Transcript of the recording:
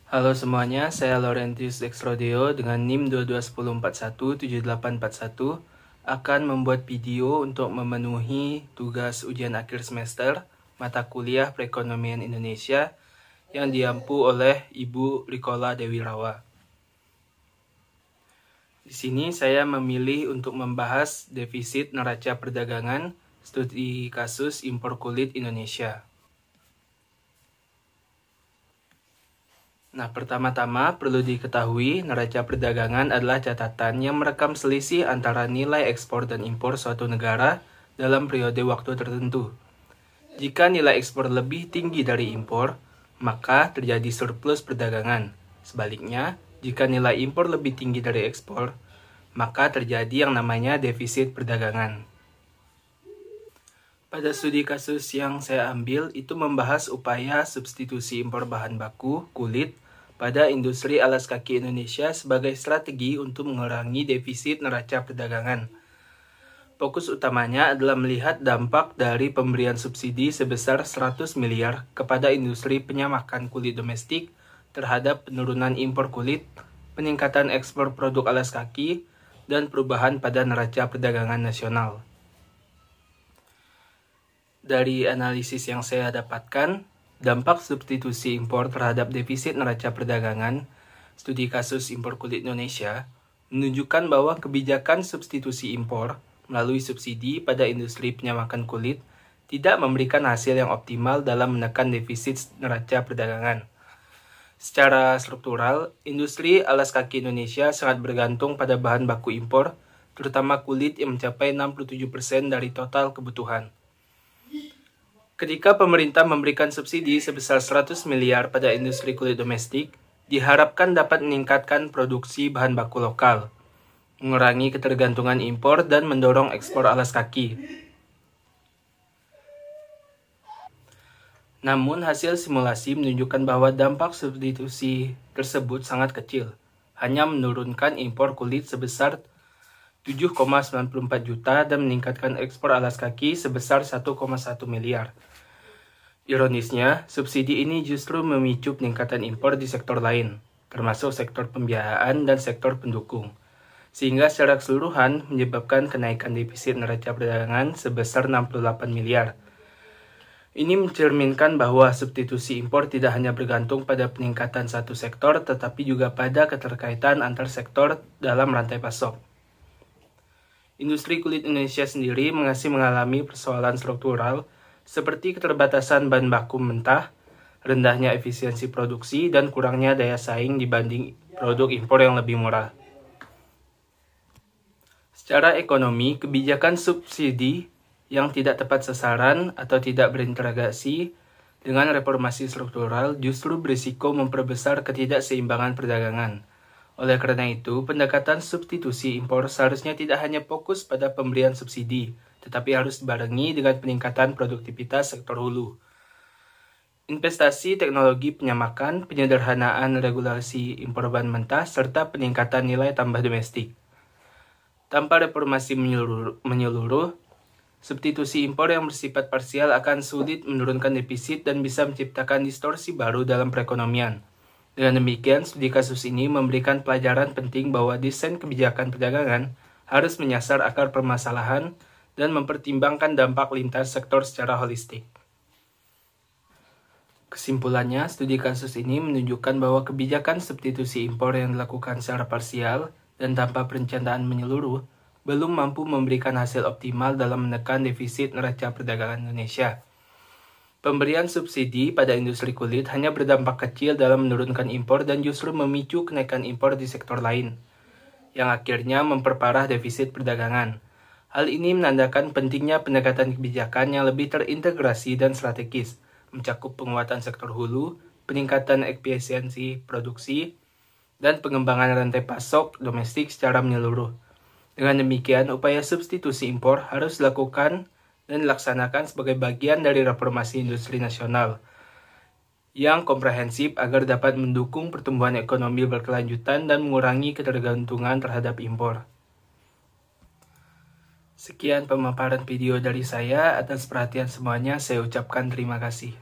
Halo semuanya, saya Laurentius Dexrodeo dengan NIM 2210417841 akan membuat video untuk memenuhi tugas ujian akhir semester mata kuliah Perekonomian Indonesia yang diampu oleh Ibu Rikola Dewi Rawa. Di sini saya memilih untuk membahas defisit neraca perdagangan studi kasus impor kulit Indonesia. Nah, pertama-tama perlu diketahui neraca perdagangan adalah catatan yang merekam selisih antara nilai ekspor dan impor suatu negara dalam periode waktu tertentu. Jika nilai ekspor lebih tinggi dari impor, maka terjadi surplus perdagangan. Sebaliknya, jika nilai impor lebih tinggi dari ekspor, maka terjadi yang namanya defisit perdagangan. Pada studi kasus yang saya ambil itu membahas upaya substitusi impor bahan baku, kulit, pada industri alas kaki Indonesia sebagai strategi untuk mengurangi defisit neraca perdagangan. Fokus utamanya adalah melihat dampak dari pemberian subsidi sebesar 100 miliar kepada industri penyamakan kulit domestik terhadap penurunan impor kulit, peningkatan ekspor produk alas kaki, dan perubahan pada neraca perdagangan nasional. Dari analisis yang saya dapatkan, dampak substitusi impor terhadap defisit neraca perdagangan, studi kasus impor kulit Indonesia, menunjukkan bahwa kebijakan substitusi impor melalui subsidi pada industri penyamakan kulit tidak memberikan hasil yang optimal dalam menekan defisit neraca perdagangan. Secara struktural, industri alas kaki Indonesia sangat bergantung pada bahan baku impor, terutama kulit yang mencapai 67% dari total kebutuhan. Ketika pemerintah memberikan subsidi sebesar 100 miliar pada industri kulit domestik, diharapkan dapat meningkatkan produksi bahan baku lokal, mengurangi ketergantungan impor, dan mendorong ekspor alas kaki. Namun, hasil simulasi menunjukkan bahwa dampak substitusi tersebut sangat kecil, hanya menurunkan impor kulit sebesar 7,94 juta dan meningkatkan ekspor alas kaki sebesar 1,1 miliar. Ironisnya, subsidi ini justru memicu peningkatan impor di sektor lain, termasuk sektor pembiayaan dan sektor pendukung, sehingga secara keseluruhan menyebabkan kenaikan defisit neraca perdagangan sebesar 68 miliar. Ini mencerminkan bahwa substitusi impor tidak hanya bergantung pada peningkatan satu sektor, tetapi juga pada keterkaitan antar sektor dalam rantai pasok. Industri kulit Indonesia sendiri masih mengalami persoalan struktural seperti keterbatasan bahan baku mentah, rendahnya efisiensi produksi, dan kurangnya daya saing dibanding produk impor yang lebih murah. Secara ekonomi, kebijakan subsidi yang tidak tepat sasaran atau tidak berintegrasi dengan reformasi struktural justru berisiko memperbesar ketidakseimbangan perdagangan. Oleh karena itu, pendekatan substitusi impor seharusnya tidak hanya fokus pada pemberian subsidi, tetapi harus dibarengi dengan peningkatan produktivitas sektor hulu. Investasi teknologi penyamakan, penyederhanaan regulasi impor bahan mentah, serta peningkatan nilai tambah domestik. Tanpa reformasi menyeluruh, substitusi impor yang bersifat parsial akan sulit menurunkan defisit dan bisa menciptakan distorsi baru dalam perekonomian. Dengan demikian, studi kasus ini memberikan pelajaran penting bahwa desain kebijakan perdagangan harus menyasar akar permasalahan dan mempertimbangkan dampak lintas sektor secara holistik. Kesimpulannya, studi kasus ini menunjukkan bahwa kebijakan substitusi impor yang dilakukan secara parsial dan tanpa perencanaan menyeluruh belum mampu memberikan hasil optimal dalam menekan defisit neraca perdagangan Indonesia. Pemberian subsidi pada industri kulit hanya berdampak kecil dalam menurunkan impor dan justru memicu kenaikan impor di sektor lain, yang akhirnya memperparah defisit perdagangan. Hal ini menandakan pentingnya pendekatan kebijakan yang lebih terintegrasi dan strategis, mencakup penguatan sektor hulu, peningkatan efisiensi produksi, dan pengembangan rantai pasok domestik secara menyeluruh. Dengan demikian, upaya substitusi impor harus dilakukan dan dilaksanakan sebagai bagian dari reformasi industri nasional yang komprehensif agar dapat mendukung pertumbuhan ekonomi berkelanjutan dan mengurangi ketergantungan terhadap impor. Sekian pemaparan video dari saya. Atas perhatian semuanya, saya ucapkan terima kasih.